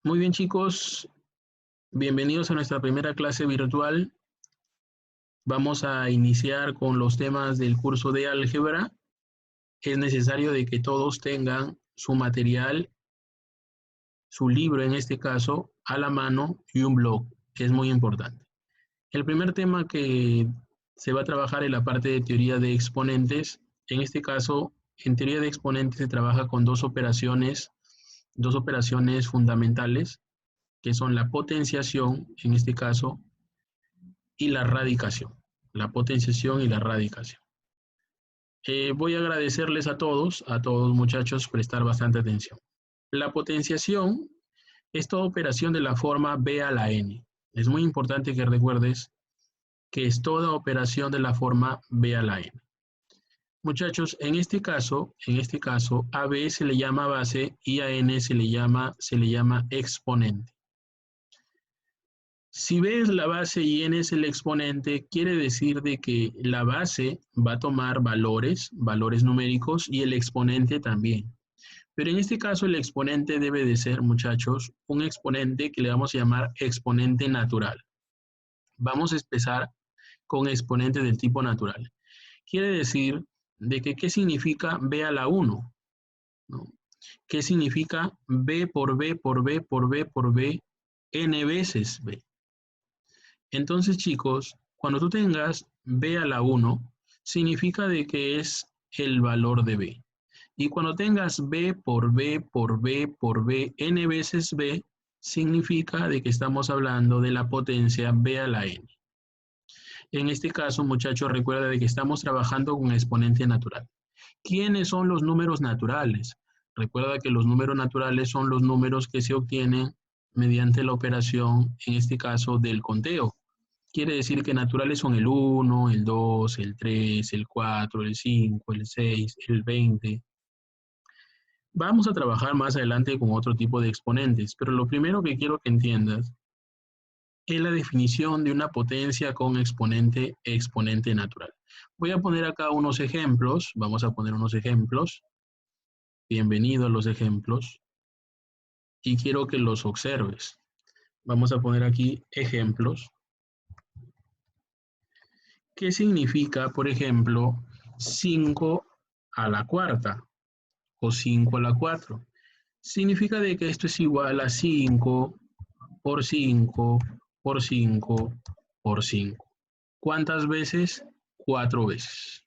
Muy bien, chicos, bienvenidos a nuestra primera clase virtual. Vamos a iniciar con los temas del curso de álgebra. Es necesario de que todos tengan su material, su libro en este caso, a la mano y un blog, que es muy importante. El primer tema que se va a trabajar es la parte de teoría de exponentes. En este caso, en teoría de exponentes se trabaja con dos operaciones fundamentales, que son la potenciación, en este caso, y la radicación. La potenciación y la radicación. Voy a agradecerles a todos muchachos, prestar bastante atención. La potenciación es toda operación de la forma B a la N. Es muy importante que recuerdes que es toda operación de la forma B a la N. Muchachos, en este caso, a B se le llama base y a N se le llama exponente. Si B es la base y N es el exponente, quiere decir de que la base va a tomar valores numéricos, y el exponente también. Pero en este caso el exponente debe de ser, muchachos, un exponente que le vamos a llamar exponente natural. Vamos a empezar con exponente del tipo natural. Quiere decir de que, ¿qué significa B a la 1? ¿No? ¿Qué significa B por B por B por B por B n veces B? Entonces, chicos, cuando tú tengas B a la 1, significa de que es el valor de B. Y cuando tengas B por B por B por B n veces B, significa de que estamos hablando de la potencia B a la n. En este caso, muchachos, recuerda de que estamos trabajando con exponente natural. ¿Quiénes son los números naturales? Recuerda que los números naturales son los números que se obtienen mediante la operación, en este caso, del conteo. Quiere decir que naturales son el 1, el 2, el 3, el 4, el 5, el 6, el 20. Vamos a trabajar más adelante con otro tipo de exponentes, pero lo primero que quiero que entiendas es la definición de una potencia con exponente natural. Voy a poner acá unos ejemplos, vamos a poner unos ejemplos. Bienvenido a los ejemplos. Y quiero que los observes. Vamos a poner aquí ejemplos. ¿Qué significa, por ejemplo, 5 a la cuarta o 5 a la 4? Significa de que esto es igual a 5 por 5 por 5 por 5. ¿Cuántas veces? 4 veces.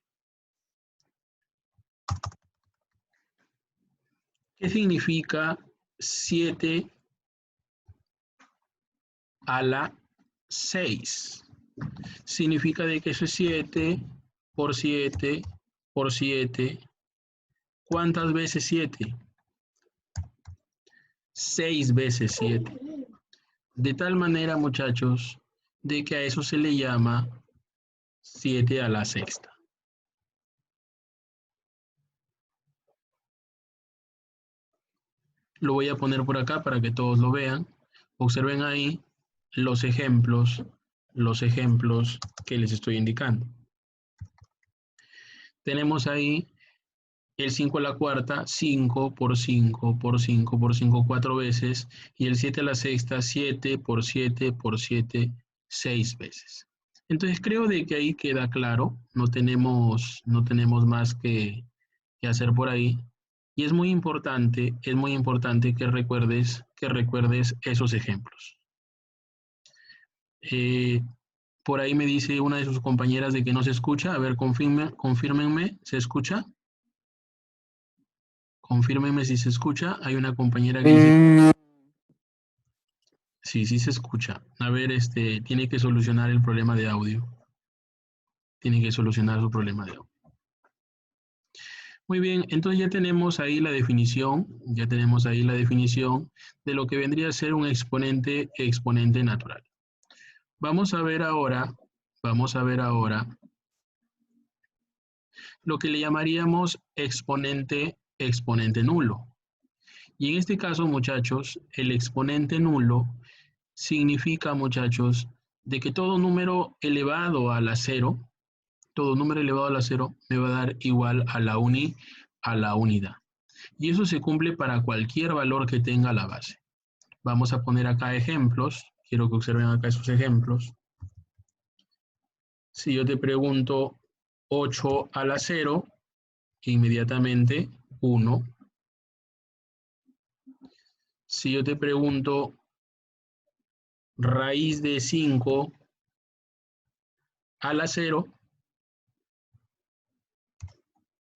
¿Qué significa 7 a la 6? Significa de que eso es 7 por 7 por 7. ¿Cuántas veces 7? 6 veces 7. De tal manera, muchachos, de que a eso se le llama 7 a la sexta. Lo voy a poner por acá para que todos lo vean. Observen ahí los ejemplos que les estoy indicando. Tenemos ahí el 5 a la cuarta, 5 por 5 por 5 por 5, 4 veces. Y el 7 a la sexta, 7 por 7 por 7, 6 veces. Entonces creo de que ahí queda claro. No tenemos más que hacer por ahí. Y es muy importante que recuerdes esos ejemplos. Por ahí me dice una de sus compañeras de que no se escucha. A ver, confírmenme, ¿se escucha? Confírmenme si se escucha. Hay una compañera que dice... Sí, sí se escucha. A ver, tiene que solucionar el problema de audio. Tiene que solucionar su problema de audio. Muy bien, entonces ya tenemos ahí la definición. Ya tenemos ahí la definición de lo que vendría a ser un exponente natural. Vamos a ver ahora lo que le llamaríamos exponente nulo. Y en este caso, muchachos, el exponente nulo significa, muchachos, de que todo número elevado a la 0, me va a dar igual a la unidad. Y eso se cumple para cualquier valor que tenga la base. Vamos a poner acá ejemplos. Quiero que observen acá esos ejemplos. Si yo te pregunto 8 a la 0, inmediatamente 1. Si yo te pregunto raíz de 5 a la 0,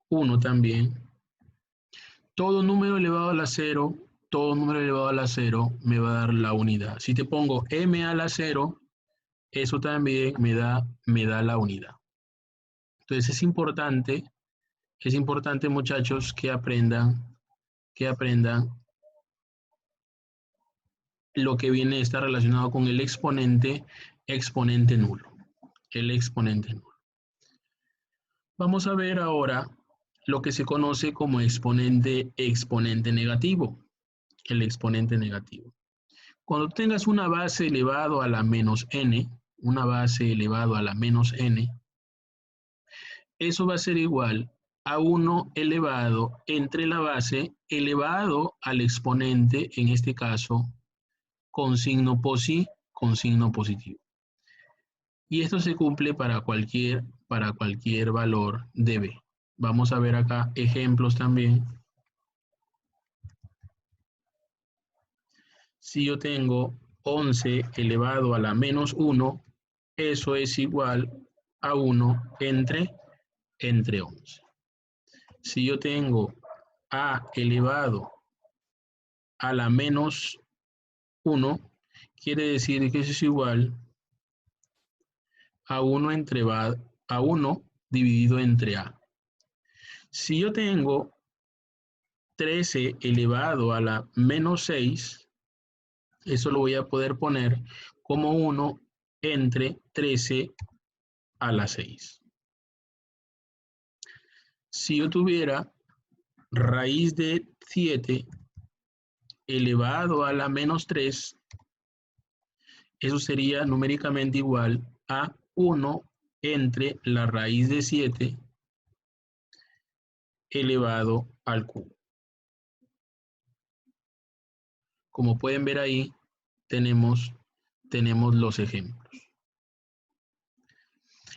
1 también. Todo número elevado a la 0, todo número elevado a la 0 me va a dar la unidad. Si te pongo m a la 0, eso también me da la unidad. Entonces es importante muchachos que aprendan lo que viene a estar relacionado con el exponente nulo. El exponente nulo. Vamos a ver ahora lo que se conoce como exponente negativo. El exponente negativo. Cuando tengas una base elevado a la menos n, una base elevado a la menos n, eso va a ser igual a 1 elevado entre la base elevado al exponente, en este caso, con signo positivo. Y esto se cumple para cualquier valor de b. Vamos a ver acá ejemplos también. Si yo tengo 11 elevado a la menos 1, eso es igual a 1 entre 11. Si yo tengo a elevado a la menos 1, quiere decir que eso es igual a 1 dividido entre a. Si yo tengo 13 elevado a la menos 6, eso lo voy a poder poner como 1 entre 13 a la 6. Si yo tuviera raíz de 7 elevado a la menos 3, eso sería numéricamente igual a 1 entre la raíz de 7 elevado al cubo. Como pueden ver ahí, tenemos los ejemplos.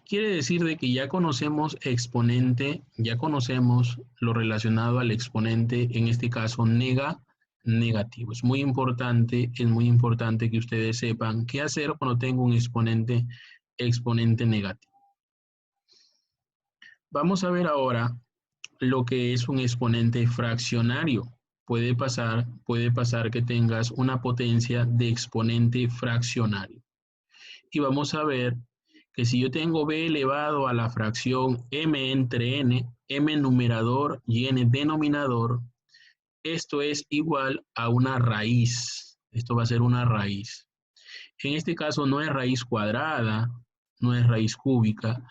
Quiere decir de que ya conocemos exponente, ya conocemos lo relacionado al exponente, en este caso negativo. Es muy importante que ustedes sepan qué hacer cuando tengo un exponente negativo. Vamos a ver ahora lo que es un exponente fraccionario. Puede pasar que tengas una potencia de exponente fraccionario. Y vamos a ver que si yo tengo b elevado a la fracción m entre n, m numerador y n denominador, esto es igual a una raíz. Esto va a ser una raíz. En este caso no es raíz cuadrada, no es raíz cúbica.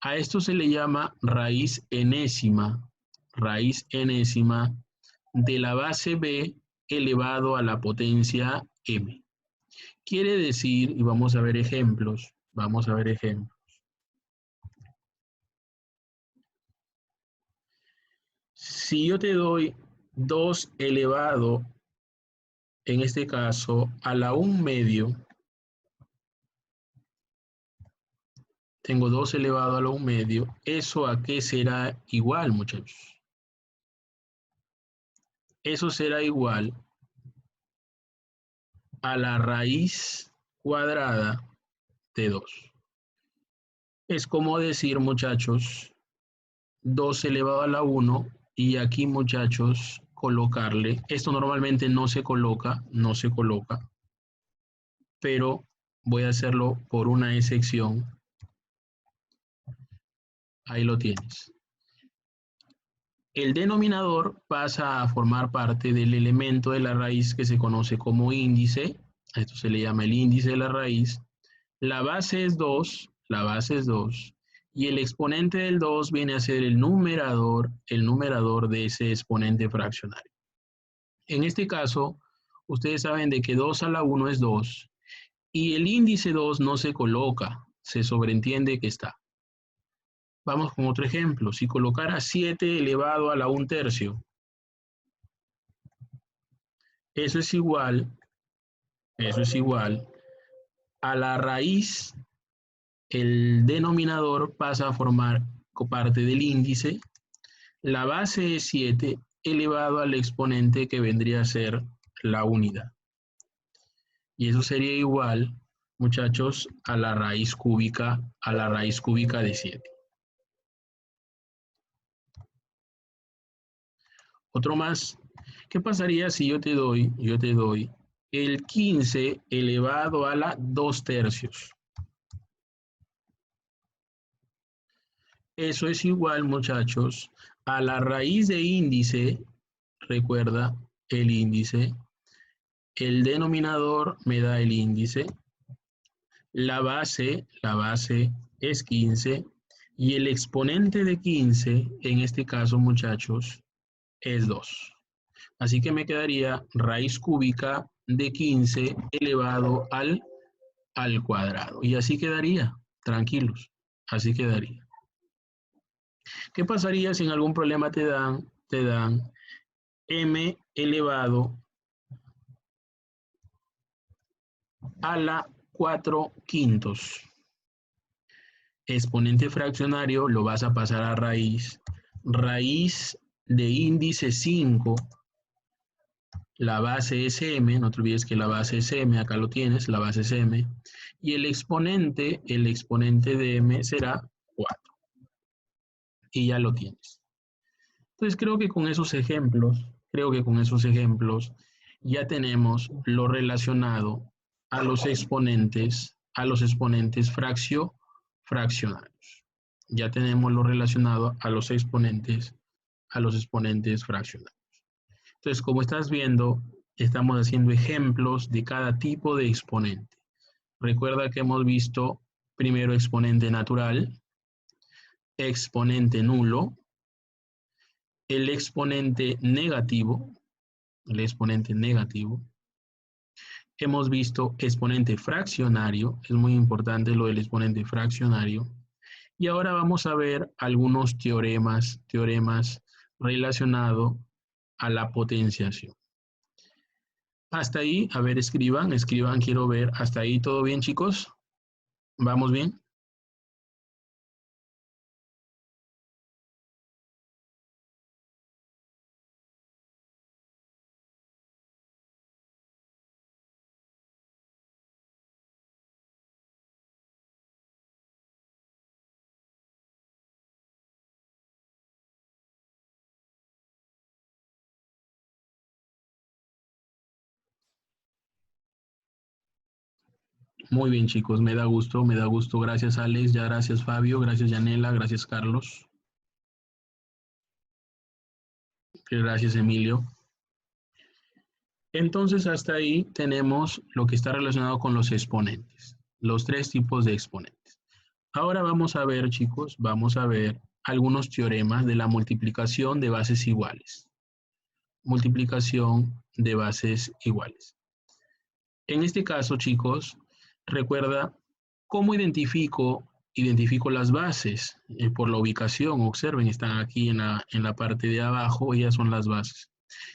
A esto se le llama raíz enésima de la base b elevado a la potencia m. Quiere decir, y vamos a ver ejemplos, Si yo te doy 2 elevado, en este caso, a la 1 medio, tengo 2 elevado a la 1 medio, ¿eso a qué será igual, muchachos? Eso será igual a la raíz cuadrada de 2. Es como decir, muchachos, 2 elevado a la 1, y aquí, muchachos, colocarle, esto normalmente no se coloca, pero voy a hacerlo por una excepción. Ahí lo tienes. El denominador pasa a formar parte del elemento de la raíz que se conoce como índice. A esto se le llama el índice de la raíz. La base es 2, y el exponente del 2 viene a ser el numerador de ese exponente fraccionario. En este caso, ustedes saben de que 2 a la 1 es 2, y el índice 2 no se coloca, se sobreentiende que está. Vamos con otro ejemplo. Si colocara 7 elevado a la 1 tercio, eso es igual eso es igual a la raíz, el denominador pasa a formar parte del índice, la base es 7 elevado al exponente que vendría a ser la unidad. Y eso sería igual, muchachos, a la raíz cúbica de 7. Otro más. ¿Qué pasaría si yo te doy el 15 elevado a la 2 tercios? Eso es igual, muchachos, a la raíz de índice, recuerda el índice, el denominador me da el índice, la base es 15 y el exponente de 15, en este caso, muchachos, es 2. Así que me quedaría raíz cúbica de 15 elevado al cuadrado. Y así quedaría, tranquilos, así quedaría. ¿Qué pasaría si en algún problema te dan m elevado a la 4 quintos? Exponente fraccionario lo vas a pasar a raíz. Raíz de índice 5, la base es m, no te olvides que la base es m, acá lo tienes, la base es m, y el exponente de m será 4. Y ya lo tienes. Entonces creo que con esos ejemplos, ya tenemos lo relacionado a los exponentes fraccionarios. Ya tenemos lo relacionado a los exponentes fraccionarios. Entonces, como estás viendo, estamos haciendo ejemplos de cada tipo de exponente. Recuerda que hemos visto primero exponente natural, exponente nulo, el exponente negativo, hemos visto exponente fraccionario, es muy importante lo del exponente fraccionario, y ahora vamos a ver algunos teoremas relacionados a la potenciación. Hasta ahí, a ver, escriban, quiero ver, hasta ahí, ¿todo bien, chicos? ¿Vamos bien? Muy bien, chicos, me da gusto. Gracias, Alex, ya gracias, Fabio, gracias, Yanela, gracias, Carlos. Gracias, Emilio. Entonces, hasta ahí tenemos lo que está relacionado con los exponentes, los 3 tipos de exponentes. Ahora vamos a ver, chicos, algunos teoremas de la multiplicación de bases iguales. Multiplicación de bases iguales. En este caso, chicos, recuerda cómo identifico las bases por la ubicación. Observen, están aquí en la parte de abajo, ellas son las bases.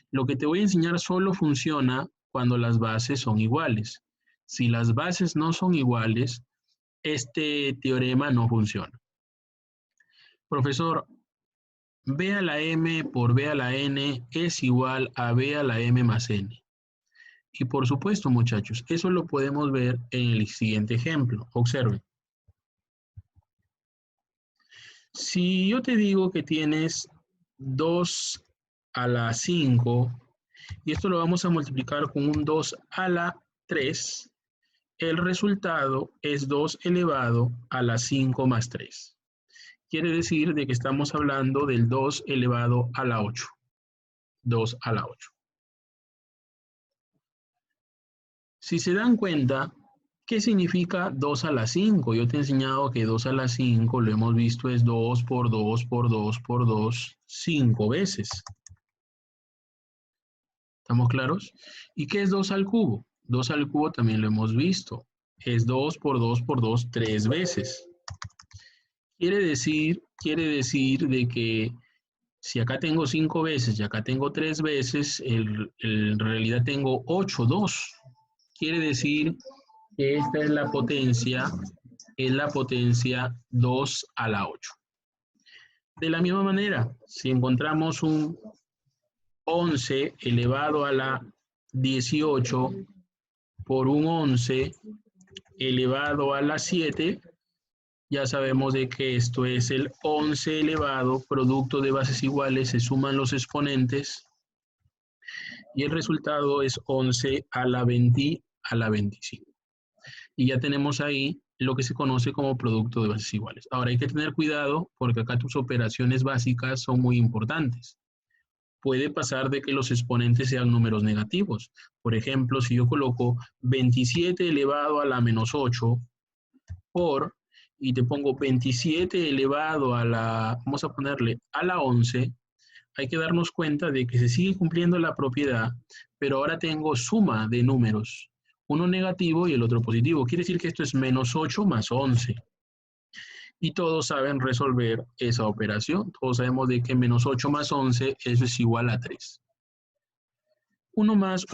Lo que te voy a enseñar solo funciona cuando las bases son iguales. Si las bases no son iguales, este teorema no funciona. Profesor, B a la M por B a la N es igual a B a la M más N. Y por supuesto, muchachos, eso lo podemos ver en el siguiente ejemplo. Observen. Si yo te digo que tienes 2 a la 5, y esto lo vamos a multiplicar con un 2 a la 3, el resultado es 2 elevado a la 5 más 3. Quiere decir de que estamos hablando del 2 elevado a la 8. 2 a la 8. Si se dan cuenta, ¿qué significa 2 a la 5? Yo te he enseñado que 2 a la 5, lo hemos visto, es 2 por 2 por 2 por 2, 5 veces. ¿Estamos claros? ¿Y qué es 2 al cubo? 2 al cubo también lo hemos visto. Es 2 por 2 por 2, 3 veces. Quiere decir de que si acá tengo 5 veces y acá tengo 3 veces, en realidad tengo 8, 2. quiere decir que esta es la potencia 2 a la 8. De la misma manera, si encontramos un 11 elevado a la 18 por un 11 elevado a la 7, ya sabemos de que esto es el 11 elevado, producto de bases iguales, se suman los exponentes y el resultado es 11 a la 20 a la 25. Y ya tenemos ahí lo que se conoce como producto de bases iguales. Ahora hay que tener cuidado porque acá tus operaciones básicas son muy importantes. Puede pasar de que los exponentes sean números negativos. Por ejemplo, si yo coloco 27 elevado a la menos 8 por, y te pongo 27 elevado a la, vamos a ponerle a la 11, hay que darnos cuenta de que se sigue cumpliendo la propiedad, pero ahora tengo suma de números, uno negativo y el otro positivo. Quiere decir que esto es menos 8 más 11. Y todos saben resolver esa operación. Todos sabemos de que menos 8 más 11, eso es igual a 3. Uno más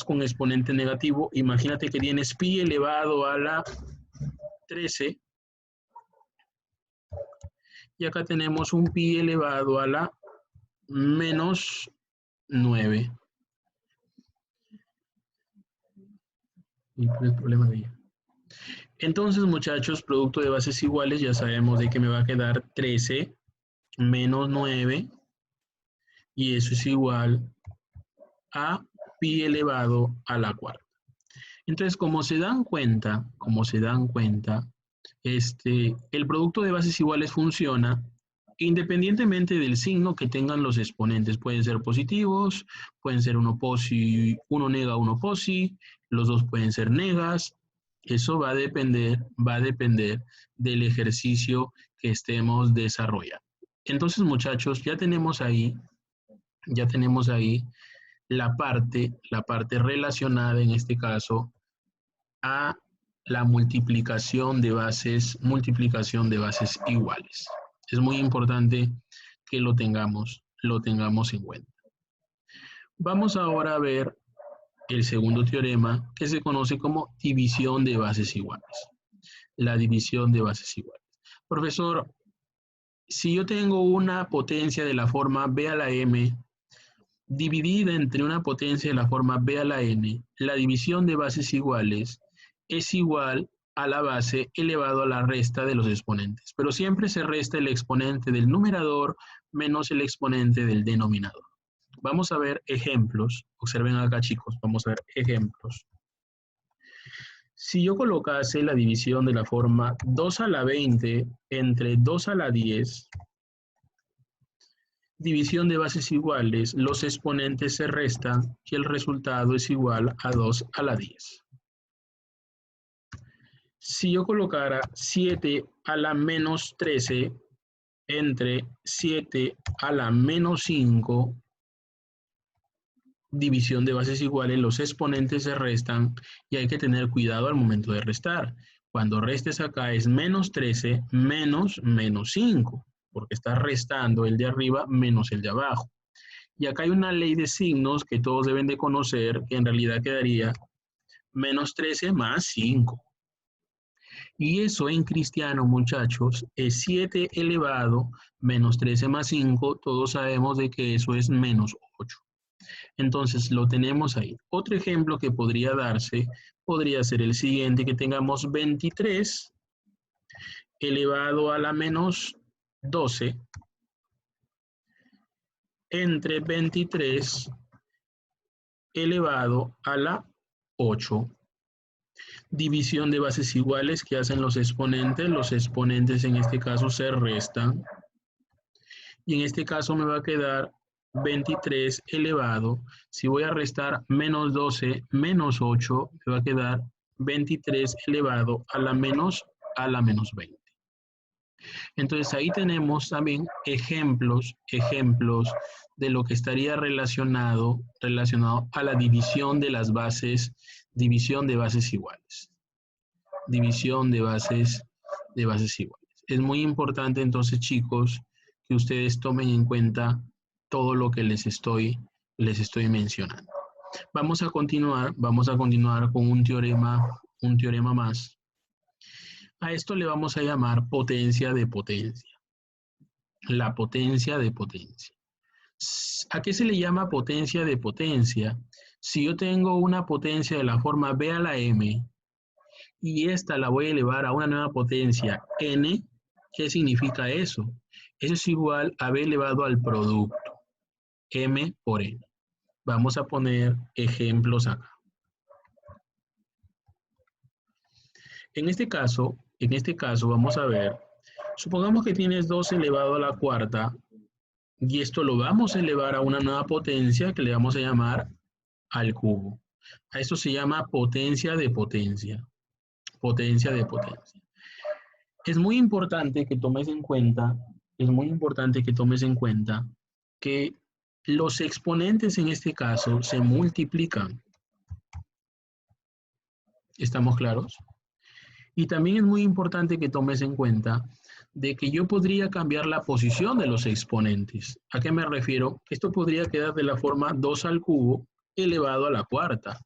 con exponente negativo. Imagínate que tienes pi elevado a la 13. Y acá tenemos un pi elevado a la menos 9. Y el problema de ella. Entonces, muchachos, producto de bases iguales, ya sabemos de que me va a quedar 13 menos 9. Y eso es igual a pi elevado a la cuarta. Entonces, como se dan cuenta, el producto de bases iguales funciona independientemente del signo que tengan los exponentes. Pueden ser positivos, pueden ser uno nega, uno posi, los dos pueden ser negas. Eso va a depender del ejercicio que estemos desarrollando. Entonces, muchachos, ya tenemos ahí la parte relacionada en este caso a la multiplicación de bases iguales. Es muy importante que lo tengamos en cuenta. Vamos ahora a ver el segundo teorema que se conoce como división de bases iguales. La división de bases iguales. Profesor, si yo tengo una potencia de la forma b a la m dividida entre una potencia de la forma b a la n, la división de bases iguales es igual a la base elevado a la resta de los exponentes. Pero siempre se resta el exponente del numerador menos el exponente del denominador. Vamos a ver ejemplos. Observen acá, chicos. Vamos a ver ejemplos. Si yo colocase la división de la forma 2 a la 20 entre 2 a la 10, división de bases iguales, los exponentes se restan y el resultado es igual a 2 a la 10. Si yo colocara 7 a la menos 13 entre 7 a la menos 5, división de bases iguales, los exponentes se restan y hay que tener cuidado al momento de restar. Cuando restes acá es menos 13 menos 5, porque estás restando el de arriba menos el de abajo. Y acá hay una ley de signos que todos deben de conocer, que en realidad quedaría menos 13 más 5. Y eso en cristiano, muchachos, es 7 elevado menos 13 más 5. Todos sabemos de que eso es menos 8. Entonces lo tenemos ahí. Otro ejemplo que podría darse podría ser el siguiente, que tengamos 23 elevado a la menos 12 entre 23 elevado a la 8. División de bases iguales que hacen los exponentes. Los exponentes en este caso se restan. Y en este caso me va a quedar 23 elevado. Si voy a restar menos 12 menos 8, me va a quedar 23 elevado a la menos 20. Entonces ahí tenemos también ejemplos de lo que estaría relacionado a la división de las bases, división de bases iguales. División de bases iguales. Es muy importante entonces, chicos, que ustedes tomen en cuenta todo lo que les estoy mencionando. Vamos a continuar con un teorema más. A esto le vamos a llamar potencia de potencia. La potencia de potencia. ¿A qué se le llama potencia de potencia? Si yo tengo una potencia de la forma B a la M y esta la voy a elevar a una nueva potencia N, ¿qué significa eso? Eso es igual a B elevado al producto, M por N. Vamos a poner ejemplos acá. En este caso vamos a ver, supongamos que tienes 2 elevado a la cuarta y esto lo vamos a elevar a una nueva potencia que le vamos a llamar al cubo. A esto se llama potencia de potencia. Potencia de potencia. Es muy importante que tomes en cuenta, que los exponentes en este caso se multiplican. ¿Estamos claros? Y también es muy importante que tomes en cuenta de que yo podría cambiar la posición de los exponentes. ¿A qué me refiero? Esto podría quedar de la forma 2 al cubo elevado a la cuarta,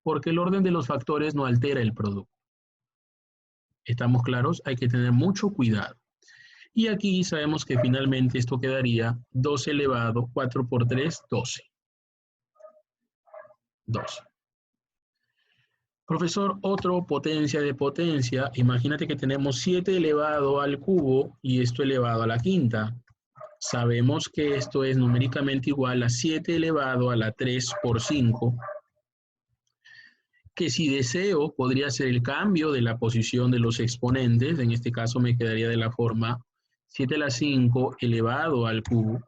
porque el orden de los factores no altera el producto. ¿Estamos claros? Hay que tener mucho cuidado. Y aquí sabemos que finalmente esto quedaría 2 elevado, 4 por 3, 12. 12. Profesor, otro potencia de potencia. Imagínate que tenemos 7 elevado al cubo y esto elevado a la quinta. Sabemos que esto es numéricamente igual a 7 elevado a la 3 por 5. Que si deseo, podría ser el cambio de la posición de los exponentes. En este caso me quedaría de la forma 7 a la 5 elevado al cubo.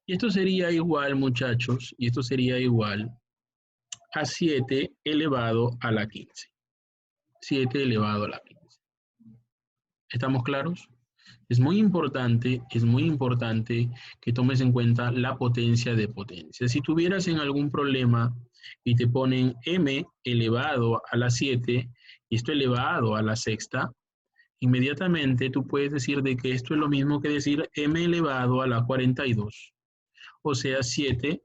Y esto sería igual, muchachos, y esto sería igual a 7 elevado a la 15. 7 elevado a la 15. ¿Estamos claros? Es muy importante que tomes en cuenta la potencia de potencia. Si tuvieras en algún problema y te ponen m elevado a la 7 y esto elevado a la sexta, inmediatamente tú puedes decir de que esto es lo mismo que decir m elevado a la 42. O sea, 7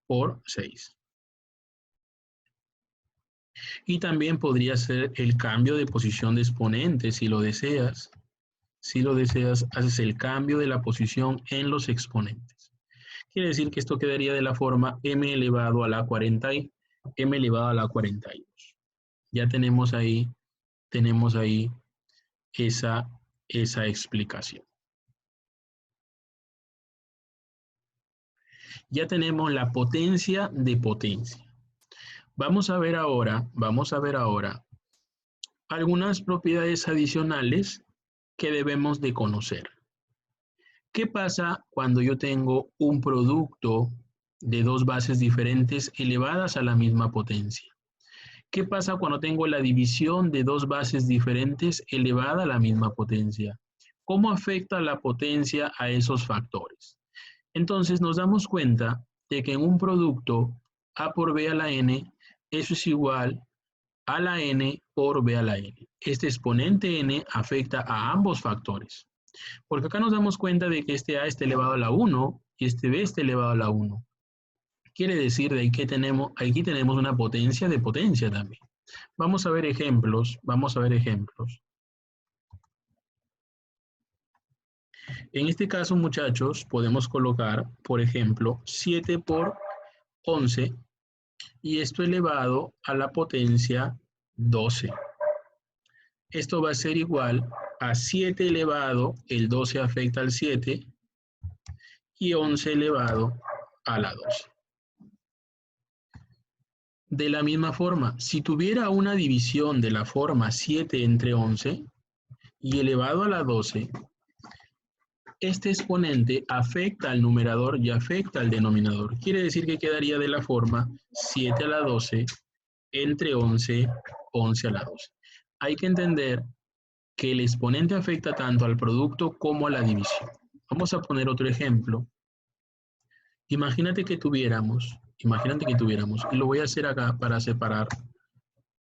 por 6. Y también podría ser el cambio de posición de exponentes si lo deseas. Si lo deseas, haces el cambio de la posición en los exponentes. Quiere decir que esto quedaría de la forma m elevado a la 40 y m elevado a la 42. Ya tenemos ahí esa explicación. Ya tenemos la potencia de potencia. Vamos a ver ahora algunas propiedades adicionales que debemos de conocer. ¿Qué pasa cuando yo tengo un producto de dos bases diferentes elevadas a la misma potencia? ¿Qué pasa cuando tengo la división de dos bases diferentes elevada a la misma potencia? ¿Cómo afecta la potencia a esos factores? Entonces nos damos cuenta de que en un producto A por B a la N, eso es igual a la N por B a la N. Este exponente N afecta a ambos factores. Porque acá nos damos cuenta de que este A está elevado a la 1 y este B está elevado a la 1. Quiere decir de que aquí tenemos una potencia de potencia también. Vamos a ver ejemplos. En este caso, muchachos, podemos colocar, por ejemplo, 7 por 11 y esto elevado a la potencia 12. Esto va a ser igual a 7 elevado, el 12 afecta al 7, y 11 elevado a la 12. De la misma forma, si tuviera una división de la forma 7 entre 11 y elevado a la 12, este exponente afecta al numerador y afecta al denominador. Quiere decir que quedaría de la forma 7 a la 12 entre 11, 11 a la 12. Hay que entender que el exponente afecta tanto al producto como a la división. Vamos a poner otro ejemplo. Imagínate que tuviéramos, y lo voy a hacer acá para separar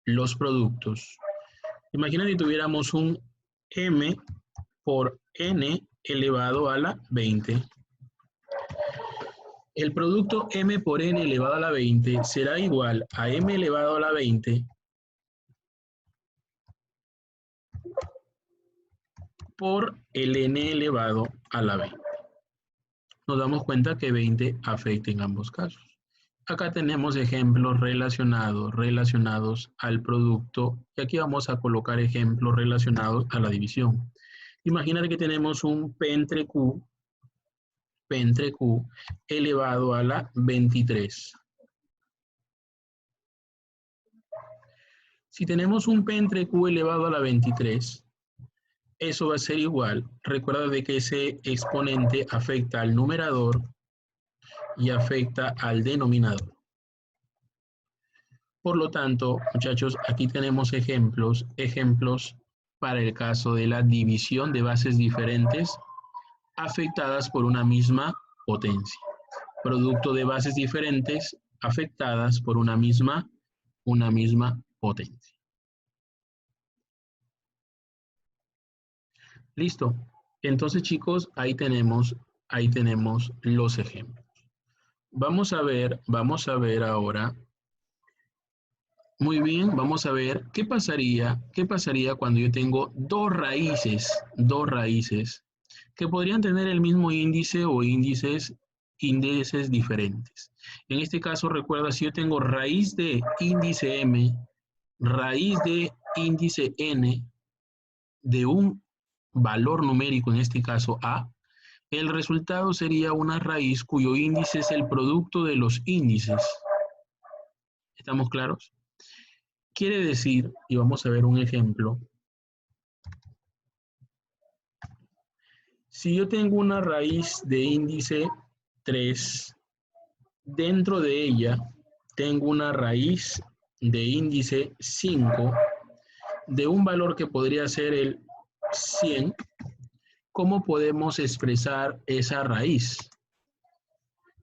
los productos. Imagínate que tuviéramos un m por n elevado a la 20. El producto m por n elevado a la 20 será igual a m elevado a la 20 por el n elevado a la 20. Nos damos cuenta que 20 afecta en ambos casos. Acá tenemos ejemplos relacionados al producto y aquí vamos a colocar ejemplos relacionados a la división. Imagínate que tenemos un P entre Q elevado a la 23. Si tenemos un P entre Q elevado a la 23, eso va a ser igual. Recuerda de que ese exponente afecta al numerador y afecta al denominador. Por lo tanto, muchachos, aquí tenemos ejemplos para el caso de la división de bases diferentes afectadas por una misma potencia. Producto de bases diferentes afectadas por una misma potencia. Listo. Entonces, chicos, ahí tenemos los ejemplos. Vamos a ver ahora. Muy bien, vamos a ver qué pasaría cuando yo tengo dos raíces que podrían tener el mismo índice o índices diferentes. En este caso, recuerda, si yo tengo raíz de índice m, raíz de índice n, de un valor numérico, en este caso a, el resultado sería una raíz cuyo índice es el producto de los índices. ¿Estamos claros? Quiere decir, y vamos a ver un ejemplo, si yo tengo una raíz de índice 3, dentro de ella tengo una raíz de índice 5 de un valor que podría ser el 100, ¿cómo podemos expresar esa raíz?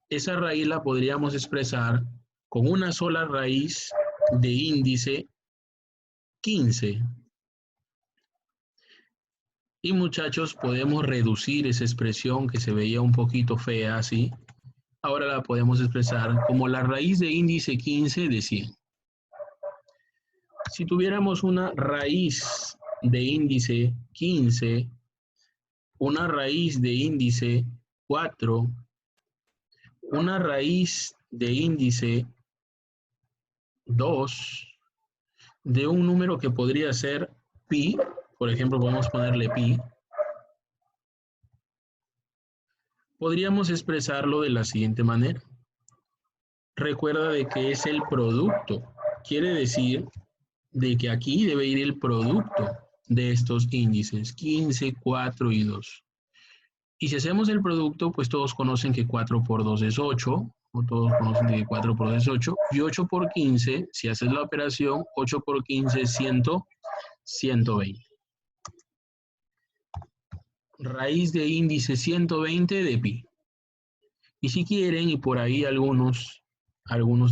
Esa raíz la podríamos expresar con una sola raíz de índice 15. Y muchachos, podemos reducir esa expresión que se veía un poquito fea así. Ahora la podemos expresar como la raíz de índice 15 de 100. Si tuviéramos una raíz de índice 15, una raíz de índice 4, una raíz de índice 2, de un número que podría ser pi, por ejemplo, podemos ponerle pi, podríamos expresarlo de la siguiente manera. Recuerda de que es el producto. Quiere decir de que aquí debe ir el producto de estos índices, 15, 4 y 2. Y si hacemos el producto, pues todos conocen que 4 por 2 es 8, o todos conocen que 4 por 2 es 8, y 8 por 15, si haces la operación, 8 por 15 es 120. Raíz de índice 120 de pi. Y si quieren, y por ahí algunos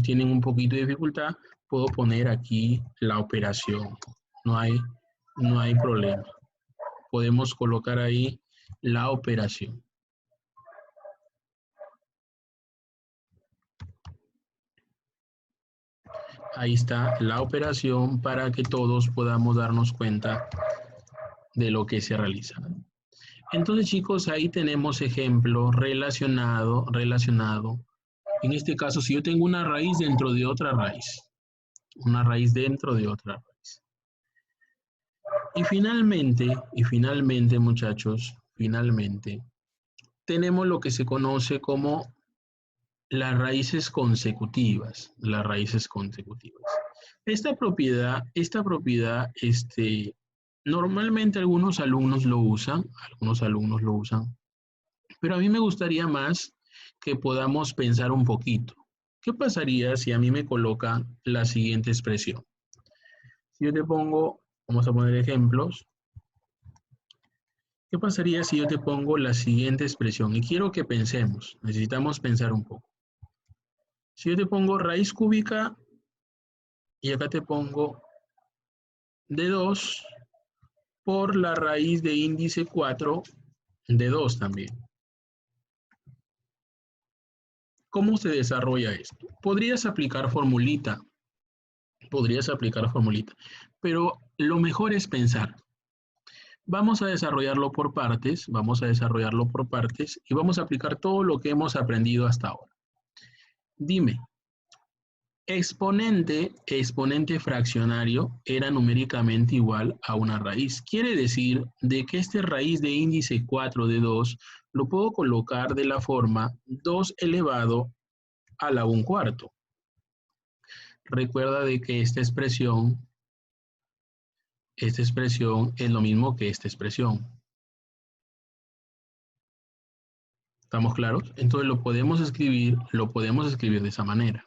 tienen un poquito de dificultad, puedo poner aquí la operación. No hay problema. Podemos colocar ahí la operación. Ahí está la operación para que todos podamos darnos cuenta de lo que se realiza. Entonces, chicos, ahí tenemos ejemplo relacionado. En este caso, si yo tengo una raíz dentro de otra raíz. Una raíz dentro de otra raíz. Y finalmente, muchachos, tenemos lo que se conoce como las raíces consecutivas. Esta propiedad, normalmente algunos alumnos lo usan, pero a mí me gustaría más que podamos pensar un poquito. ¿Qué pasaría si a mí me coloca la siguiente expresión? Si yo te pongo, vamos a poner ejemplos. ¿Qué pasaría si yo te pongo la siguiente expresión? Y quiero que pensemos, necesitamos pensar un poco. Si yo te pongo raíz cúbica y acá te pongo de 2 por la raíz de índice 4 de 2 también. ¿Cómo se desarrolla esto? Podrías aplicar formulita, pero lo mejor es pensar. Vamos a desarrollarlo por partes, y vamos a aplicar todo lo que hemos aprendido hasta ahora. Dime, exponente fraccionario era numéricamente igual a una raíz. Quiere decir de que este raíz de índice 4 de 2 lo puedo colocar de la forma 2 elevado a la 1/4. Recuerda de que esta expresión es lo mismo que esta expresión. ¿Estamos claros? Entonces lo podemos escribir de esa manera.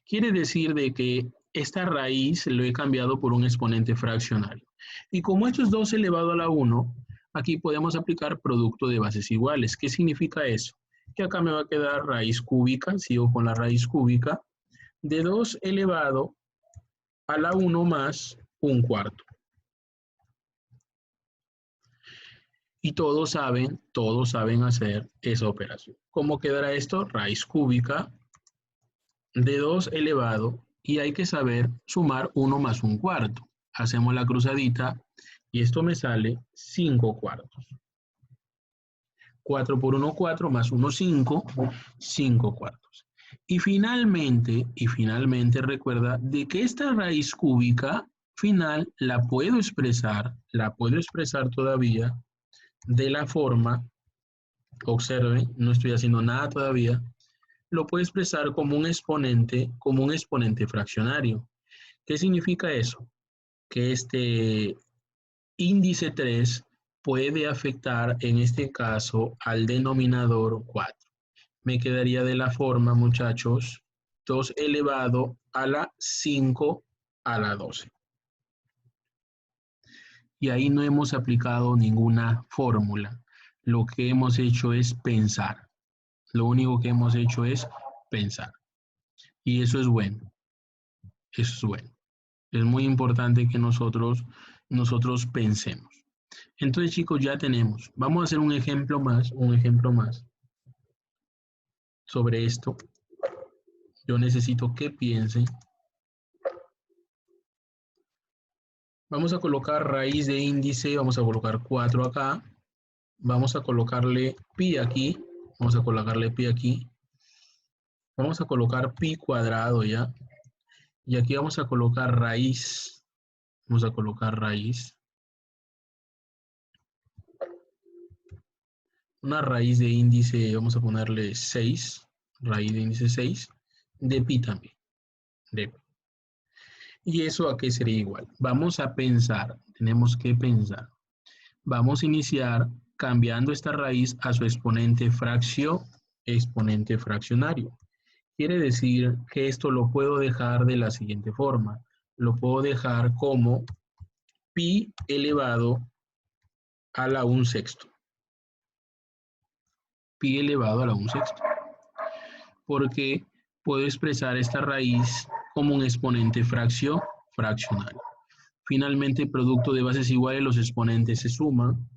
Quiere decir de que esta raíz lo he cambiado por un exponente fraccionario. Y como esto es 2 elevado a la 1, aquí podemos aplicar producto de bases iguales. ¿Qué significa eso? Que acá me va a quedar raíz cúbica, sigo con la raíz cúbica, de 2 elevado a la 1 más 1/4. Y todos saben hacer esa operación. ¿Cómo quedará esto? Raíz cúbica de 2 elevado y hay que saber sumar 1 más 1/4. Hacemos la cruzadita y esto me sale 5/4. 4 por 1, 4, más 1, 5, 5/4. Y finalmente recuerda de que esta raíz cúbica final la puedo expresar todavía de la forma, observen, no estoy haciendo nada todavía, lo puedo expresar como un exponente fraccionario. ¿Qué significa eso? Que este índice 3 puede afectar en este caso al denominador 4. Me quedaría de la forma, muchachos, 2 elevado a la 5 a la 12. Y ahí no hemos aplicado ninguna fórmula. Lo que hemos hecho es pensar. Lo único que hemos hecho es pensar. Y eso es bueno. Eso es bueno. Es muy importante que nosotros pensemos. Entonces, chicos, ya tenemos. Vamos a hacer un ejemplo más sobre esto. Yo necesito que piensen. Vamos a colocar raíz de índice, vamos a colocar 4 acá. Vamos a colocarle pi aquí. Vamos a colocarle pi aquí. Vamos a colocar pi cuadrado ya. Y aquí vamos a colocar raíz. Vamos a colocar raíz. Una raíz de índice, vamos a ponerle 6. Raíz de índice 6. De pi también. De pi. ¿Y eso a qué sería igual? Vamos a pensar. Tenemos que pensar. Vamos a iniciar cambiando esta raíz a su exponente fraccionario. Quiere decir que esto lo puedo dejar de la siguiente forma. Lo puedo dejar como pi elevado a la 1/6. Pi elevado a la 1/6. Porque puedo expresar esta raíz como un exponente fraccionario. Finalmente, producto de bases iguales, los exponentes se suman.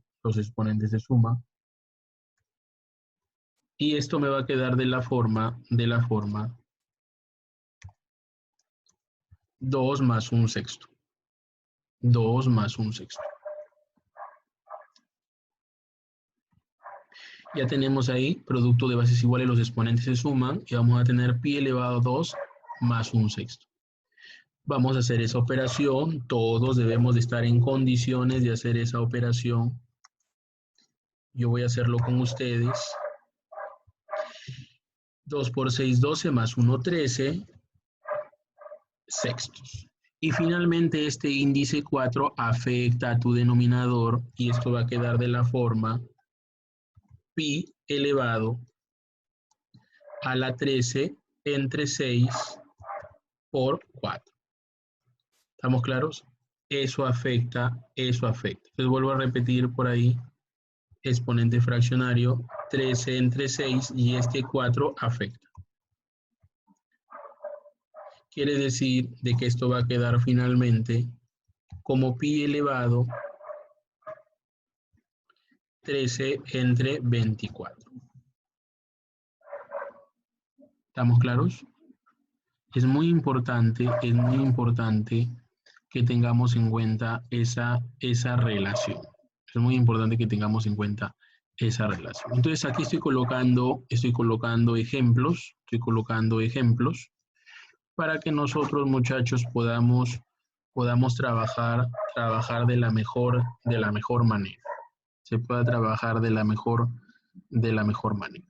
Y esto me va a quedar de la forma 2 más 1/6. 2 más 1/6. Ya tenemos ahí, producto de bases iguales, los exponentes se suman y vamos a tener pi elevado a 2 más 1/6. Vamos a hacer esa operación, todos debemos de estar en condiciones de hacer esa operación. Yo voy a hacerlo con ustedes. 2 por 6, 12 más 1, 13 sextos. Y finalmente este índice 4 afecta a tu denominador y esto va a quedar de la forma pi elevado a la 13 entre 6 por 4. ¿Estamos claros? Eso afecta. Entonces vuelvo a repetir por ahí, exponente fraccionario, 13 entre 6 y este 4 afecta. Quiere decir de que esto va a quedar finalmente como pi elevado 13 entre 24. ¿Estamos claros? Es muy importante que tengamos en cuenta esa relación. Es muy importante que tengamos en cuenta esa relación. Entonces aquí estoy colocando ejemplos para que nosotros, muchachos, podamos trabajar de la mejor manera. Se pueda trabajar de la mejor manera.